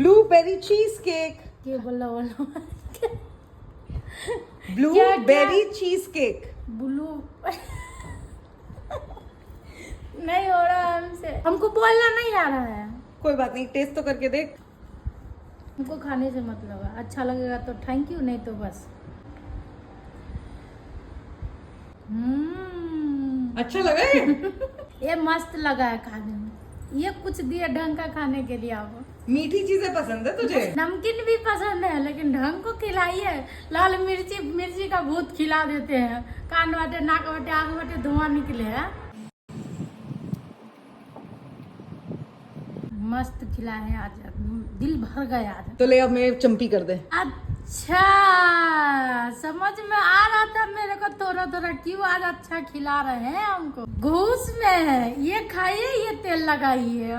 Blueberry cheese cake. ये बोला blueberry cheese cake. Blue नहीं हो रहा हमसे, हमको बोलना नहीं आ रहा है। कोई बात नहीं, टेस्ट तो करके देख। हमको खाने से मतलब है, अच्छा लगेगा तो थैंक यू, नहीं तो बस। अच्छा लगा है? ये मस्त लगा है खाने में, ये कुछ दिया ढंग का खाने के लिए। आपको मीठी चीजें पसंद है तुझे? नमकीन भी पसंद है, लेकिन ढंग को खिलाइए। लाल मिर्ची का भूत खिला देते हैं, कान बाटे नाक बाटे आग बाटे धुआं निकले है। मस्त खिलाए हैं आज, दिल भर गया आज। तो ले अब मैं चंपी कर दे। अच्छा समझ में आ रहा था मेरे को थोड़ा थोड़ा, क्यों आज अच्छा खिला रहे हैं हमको। घूस में है ये, खाइए ये तेल लगाइए।